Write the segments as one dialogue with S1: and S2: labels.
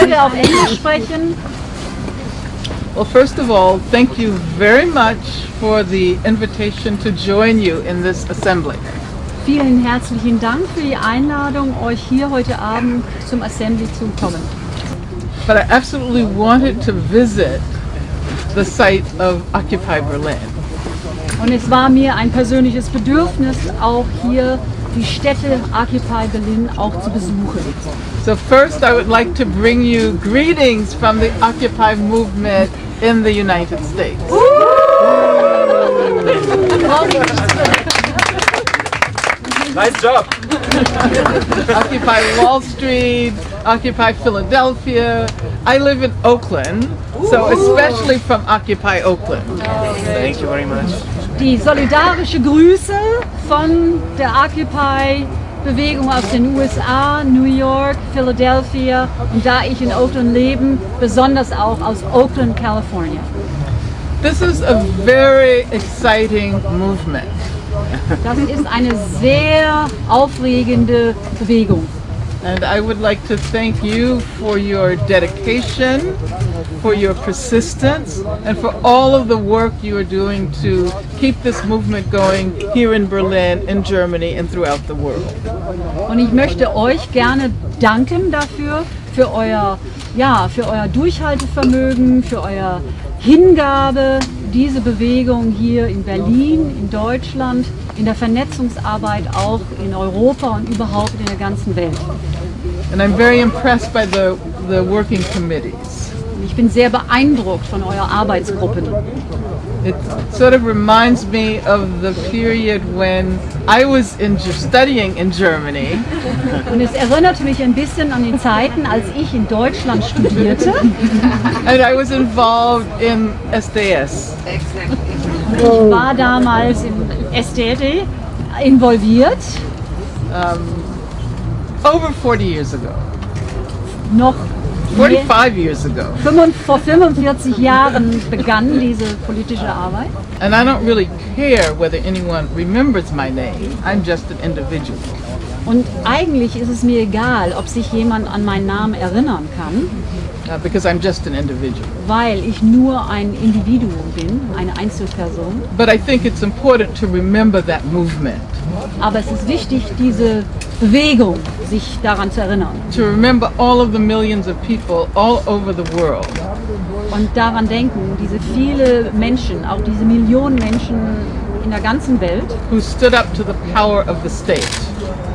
S1: werde auf Englisch sprechen.
S2: Well, first of all, thank you very much for the invitation to join you in this assembly.
S1: Vielen herzlichen Dank für die Einladung, euch hier heute Abend zum Assembly zu kommen.
S2: But I absolutely wanted to visit the site of Occupy Berlin.
S1: Und es war mir ein persönliches Bedürfnis, auch hier die Stätte Occupy Berlin auch zu besuchen.
S2: So first I would like to bring you greetings from the Occupy movement in the United States.
S3: Nice job.
S2: Occupy Wall Street, Occupy Philadelphia. I live in Oakland, so especially from Occupy Oakland.
S3: Thank you very much.
S1: Die solidarische Grüße von der Occupy-Bewegung aus den USA, New York, Philadelphia und da ich in Oakland lebe, besonders auch aus Oakland, California.
S2: This is a very exciting movement.
S1: Das ist eine sehr aufregende Bewegung.
S2: And I would like to thank you for your dedication, for your persistence, and for all of the work you are doing to keep this movement going here in Berlin, in Germany, and throughout the world.
S1: Und ich möchte euch gerne danken dafür, für euer Durchhaltevermögen, für euer Hingabe, diese Bewegung hier in Berlin, in Deutschland, in der Vernetzungsarbeit auch in Europa und überhaupt in der ganzen Welt.
S2: And I'm very impressed by the working committees.
S1: Ich bin sehr beeindruckt von eurer Arbeitsgruppen.
S2: It sort of reminds me of the period when I was studying in Germany.
S1: Und es erinnerte mich ein bisschen an die Zeiten, als ich in Deutschland studierte.
S2: And I was involved in SDS.
S1: Ich war damals im STD involviert.
S2: Over 40 years ago.
S1: Noch
S2: 45 years ago.
S1: vor 45 Jahren begann diese politische Arbeit.
S2: And I don't really care whether anyone remembers my name. I'm just an individual.
S1: Und eigentlich ist es mir egal, ob sich jemand an meinen Namen erinnern kann,
S2: Because I'm just an individual.
S1: weil ich nur ein Individuum bin, eine Einzelperson.
S2: But I think it's important to remember that movement.
S1: Aber es ist wichtig, diese Bewegung, sich daran zu erinnern.
S2: To remember all of the millions of people all over the world.
S1: Und daran denken, diese viele Menschen, auch diese Millionen Menschen in der ganzen Welt,
S2: Who stood up to the power of the state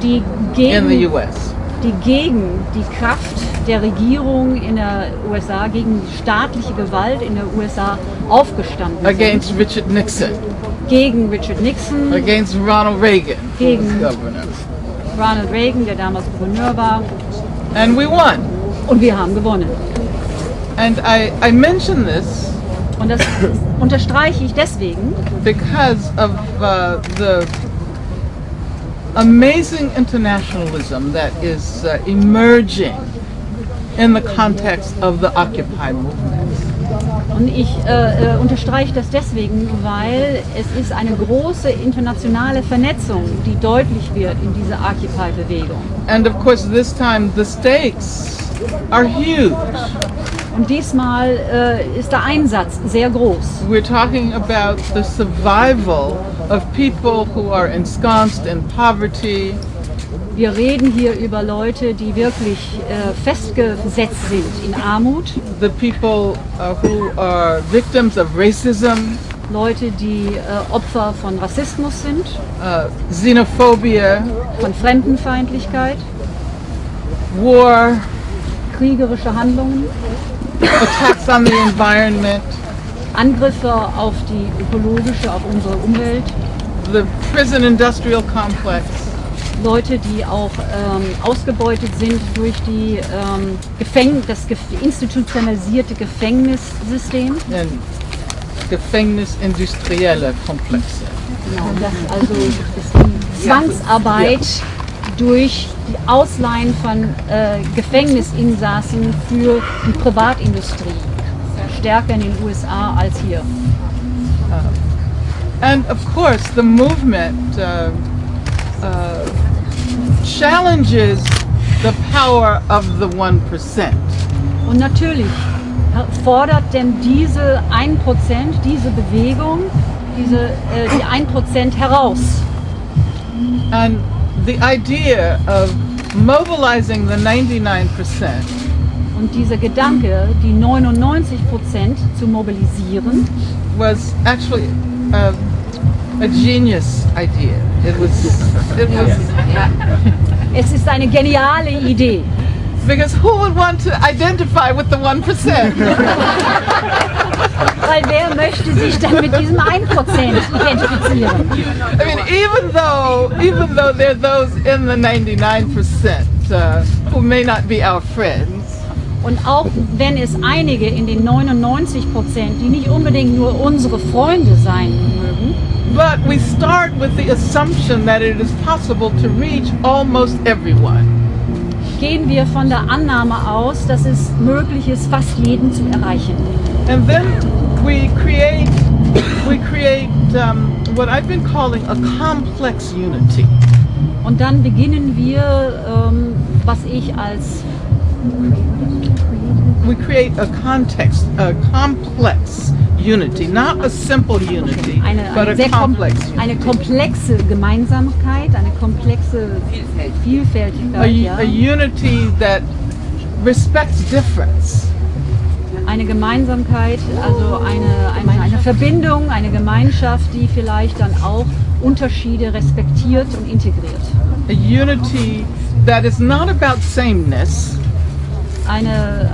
S1: die
S2: in the
S1: gegen,
S2: US.
S1: die gegen die Kraft der Regierung in der USA, gegen die staatliche Gewalt in der USA aufgestanden sind.
S2: Against Richard Nixon.
S1: Gegen Richard Nixon,
S2: Against Ronald Reagan, who was
S1: Gegen-
S2: governor.
S1: Ronald Reagan, der damals Gouverneur war.
S2: And we won.
S1: Und wir haben gewonnen.
S2: And I mention this
S1: Und das unterstreiche ich deswegen,
S2: because of the amazing internationalism that is emerging in the context of the Occupy movement.
S1: und ich unterstreiche das deswegen, weil es ist eine große internationale Vernetzung, die deutlich wird in dieser Occupy-Bewegung.
S2: And of course this time the stakes are huge.
S1: Und diesmal ist der Einsatz sehr groß.
S2: We're talking about the survival of people who are ensconced in poverty,
S1: Wir reden hier über Leute, die wirklich festgesetzt sind in Armut,
S2: the people who are victims of racism,
S1: Leute, die Opfer von Rassismus sind,
S2: xenophobia,
S1: von Fremdenfeindlichkeit,
S2: war,
S1: kriegerische Handlungen,
S2: attacks on the environment,
S1: Angriffe auf die ökologische, auf unsere Umwelt,
S2: the prison industrial complex,
S1: Leute, die auch ausgebeutet sind durch die institutionalisierte Gefängnissystem.
S2: and gefängnisindustrielle Komplexe.
S1: Genau, das also ist die Zwangsarbeit durch die Ausleihen von Gefängnisinsassen für die Privatindustrie. Stärker in den USA als hier.
S2: And of course the movement challenges the power of the 1%.
S1: Und natürlich fordert denn diese 1%, diese Bewegung, die 1% heraus.
S2: And the idea of mobilizing the 99%
S1: Und dieser Gedanke, die 99% zu mobilisieren,
S2: was actually a genius idea.
S1: es ist eine geniale Idee.
S2: Because who would want to identify with the 1%?
S1: Weil wer möchte sich dann mit diesem 1% identifizieren?
S2: I mean, even though there are those in the 99% who may not be our friends,
S1: Und auch wenn es einige in den 99%, die nicht unbedingt nur unsere Freunde sein mögen,
S2: but we start with the assumption that it is possible to reach almost everyone.
S1: gehen wir von der Annahme aus, dass es möglich ist, fast jeden zu erreichen.
S2: And then we create what I've been calling a complex unity.
S1: Und dann beginnen wir, was ich als
S2: We create a complex unity, not a simple unity, but a complex unity.
S1: eine komplexe Gemeinsamkeit, eine komplexe Vielfältigkeit,
S2: A unity that respects difference.
S1: Eine Gemeinsamkeit, also eine Verbindung, eine Gemeinschaft, die vielleicht dann auch Unterschiede respektiert und integriert.
S2: A unity that is not about sameness,
S1: Eine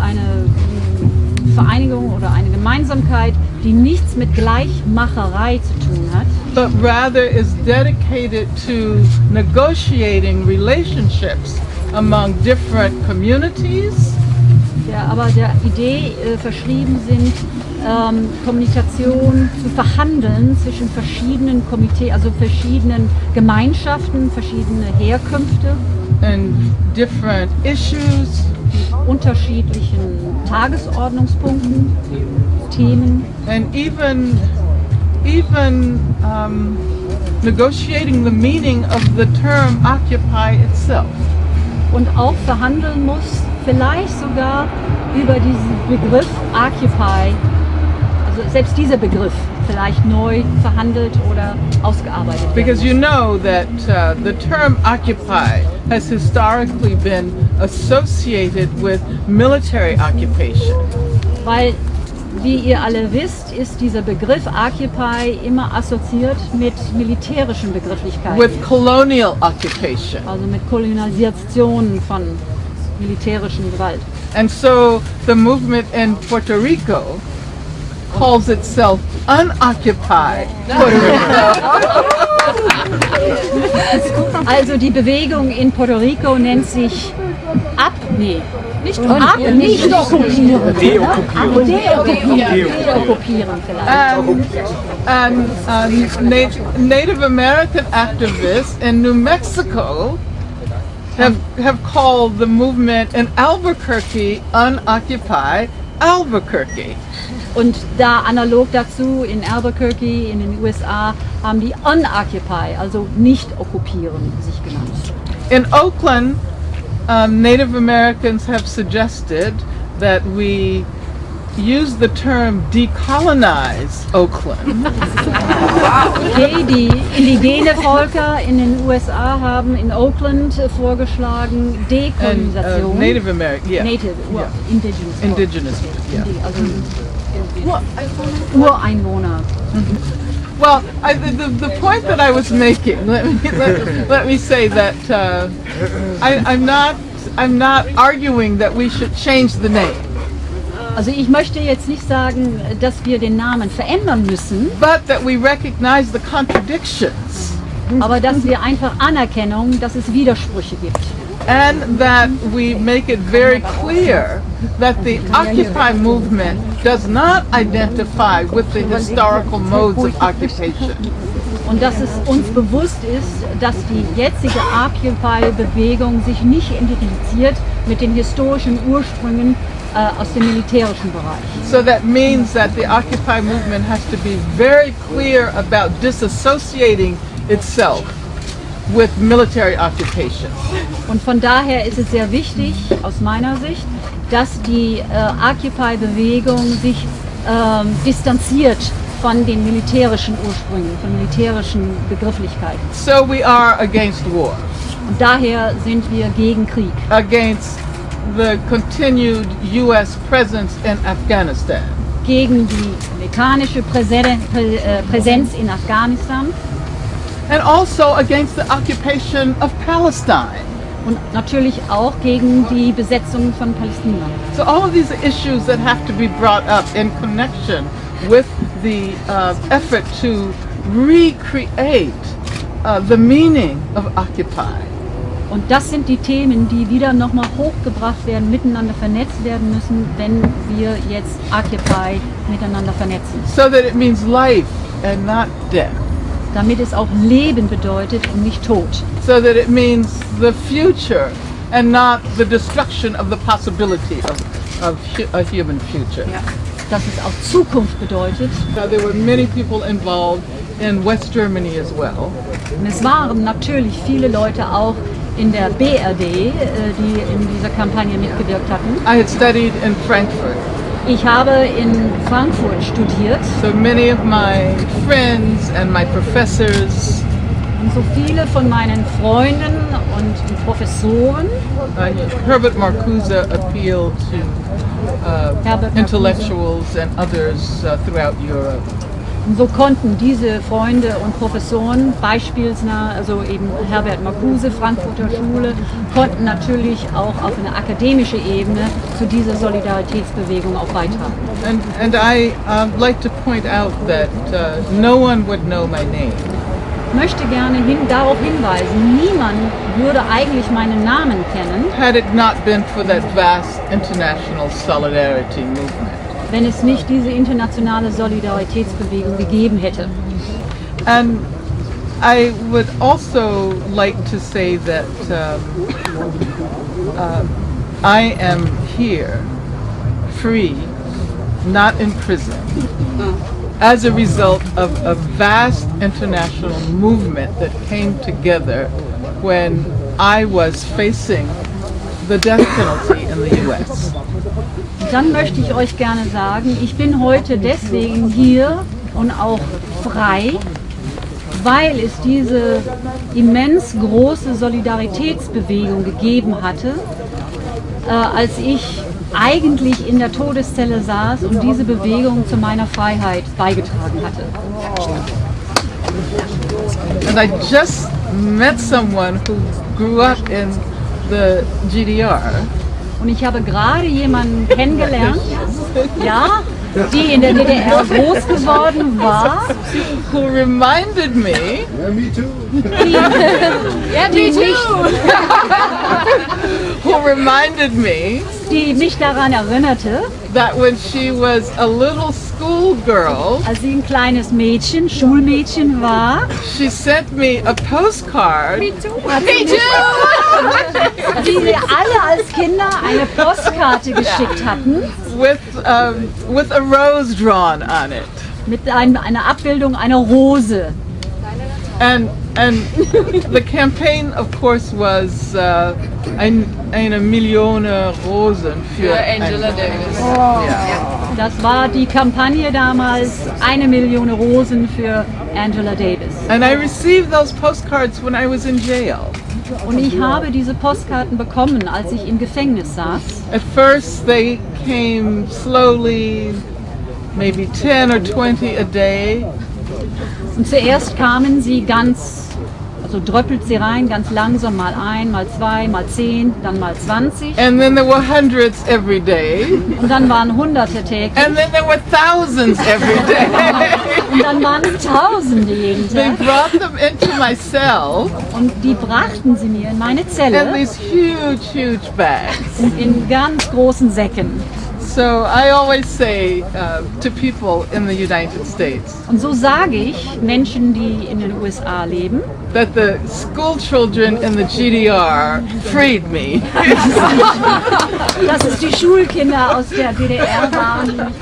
S1: Vereinigung oder eine Gemeinsamkeit, die nichts mit Gleichmacherei zu tun hat,
S2: but rather is dedicated to negotiating relationships among different communities,
S1: aber der Idee verschrieben sind, Kommunikation zu verhandeln zwischen verschiedenen also verschiedenen Gemeinschaften, verschiedene Herkünfte,
S2: and different issues,
S1: unterschiedlichen Tagesordnungspunkten, Themen
S2: and even negotiating the meaning of the term occupy itself.
S1: und auch verhandeln muss, vielleicht sogar über diesen Begriff Occupy, also selbst dieser Begriff vielleicht neu verhandelt oder ausgearbeitet werden
S2: Because
S1: muss.
S2: you know that the term occupy has historically been associated with military occupation.
S1: Weil, wie ihr alle wisst, ist dieser Begriff Occupy immer assoziiert mit militärischen Begrifflichkeiten.
S2: With colonial occupation.
S1: Also mit Kolonisation von militärischen Gewalt.
S2: And so the movement in Puerto Rico calls itself unoccupied Puerto Rico.
S1: Also die Bewegung in Puerto Rico nennt sich nicht okkupieren. Deokkupieren vielleicht.
S2: Native American activists in New Mexico have called the movement in Albuquerque unoccupied Albuquerque.
S1: Und da analog dazu in Albuquerque in den USA haben die Unoccupy, also nicht okkupieren, sich genannt.
S2: In Oakland, Native Americans have suggested that we use the term decolonize Oakland.
S1: Okay, die indigene Völker in den USA haben in Oakland vorgeschlagen Dekolonisation.
S2: Native American, yeah.
S1: Native,
S2: Yeah.
S1: Indigenous.
S2: Yeah.
S1: Also Ureinwohner.
S2: Well, the point that I was making, let me say that I'm not arguing that we should change the name.
S1: Also ich möchte jetzt nicht sagen, dass wir den Namen verändern müssen,
S2: but that we recognize the contradictions.
S1: Aber dass wir einfach anerkennen, dass es Widersprüche gibt.
S2: And that we make it very clear that the Occupy movement does not identify with the historical modes of occupation.
S1: Und dass es uns bewusst ist, dass die jetzige Occupy-Bewegung sich nicht identifiziert mit den historischen Ursprüngen aus dem militärischen Bereich.
S2: So that means that the Occupy movement has to be very clear about disassociating itself with military occupation.
S1: Und von daher ist es sehr wichtig, aus meiner Sicht, dass die Occupy-Bewegung sich distanziert von den militärischen Ursprüngen, von militärischen Begrifflichkeiten.
S2: So we are against war,
S1: Und daher sind wir gegen Krieg,
S2: against the continued US presence in Afghanistan,
S1: gegen die amerikanische Präsenz in Afghanistan
S2: and also against the occupation of Palestine.
S1: und natürlich auch gegen die Besetzung von Palästina.
S2: So all of these issues that have to be brought up in connection with the effort to recreate the meaning of Occupy.
S1: Und das sind die Themen, die wieder nochmal hochgebracht werden, miteinander vernetzt werden müssen, wenn wir jetzt Occupy miteinander vernetzen.
S2: So that it means life and not death.
S1: Damit es auch Leben bedeutet und nicht Tod.
S2: So that it means the future and not the destruction of the possibility of a human future.
S1: Dass es auch Zukunft bedeutet.
S2: There were many people involved in West Germany as well.
S1: Und es waren natürlich viele Leute auch in der BRD, die in dieser Kampagne mitgewirkt hatten.
S2: I had studied in Frankfurt.
S1: Ich habe in Frankfurt studiert
S2: So many of my friends and my professors,
S1: und so viele von meinen Freunden und Professoren,
S2: Herbert Marcuse appealed to
S1: Herbert Marcuse.
S2: intellectuals and others throughout Europe.
S1: Und so konnten diese Freunde und Professoren, beispielsweise also eben Herbert Marcuse, Frankfurter Schule, konnten natürlich auch auf einer akademischen Ebene zu dieser Solidaritätsbewegung auch beitragen.
S2: And I like to point out that no one would know my name.
S1: Ich möchte gerne darauf hinweisen, niemand würde eigentlich meinen Namen kennen,
S2: had it not been for that vast international solidarity movement.
S1: wenn es nicht diese internationale Solidaritätsbewegung gegeben hätte.
S2: And I would also like to say that I am here, free, not in prison, as a result of a vast international movement that came together when I was facing the death penalty in the US.
S1: Dann möchte ich euch gerne sagen, ich bin heute deswegen hier und auch frei, weil es diese immens große Solidaritätsbewegung gegeben hatte, als ich eigentlich in der Todeszelle saß und diese Bewegung zu meiner Freiheit beigetragen hatte.
S2: And I just met someone who grew up in the GDR.
S1: Und ich habe gerade jemanden kennengelernt, ja, die in der DDR groß geworden war,
S2: Who reminded me
S1: die mich daran erinnerte,
S2: that when she was a little schoolgirl,
S1: als sie ein kleines Mädchen, Schulmädchen war,
S2: she sent me a postcard
S1: die wir alle als Kinder eine Postkarte geschickt hatten
S2: with a rose drawn on it.
S1: mit einer Abbildung einer Rose.
S2: And the campaign, of course, was eine Million Rosen für
S3: Angela Davis.
S1: Das war die Kampagne damals, 1 Million Rosen für Angela Davis.
S2: And I received those postcards when I was in jail.
S1: Und ich habe diese Postkarten bekommen, als ich im Gefängnis saß.
S2: At first they came slowly, maybe 10 or 20 a day.
S1: Und zuerst kamen sie also dröppelt sie rein, ganz langsam, mal 1, mal 2, mal 10, dann mal 20.
S2: And then there were hundreds every day.
S1: Und dann waren Hunderte täglich.
S2: And then there were thousands every day.
S1: Und dann waren es Tausende jeden
S2: They
S1: Tag.
S2: brought them into my cell
S1: Und die brachten sie mir in meine
S2: in
S1: Zelle
S2: these huge bags.
S1: in ganz großen Säcken.
S2: So I always say to people in the United States
S1: Und so sage ich Menschen, die in den USA leben,
S2: that the school children in the GDR freed me.
S1: dass es die Schulkinder aus der DDR waren, die mich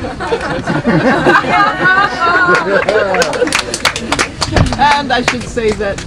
S2: And I should say that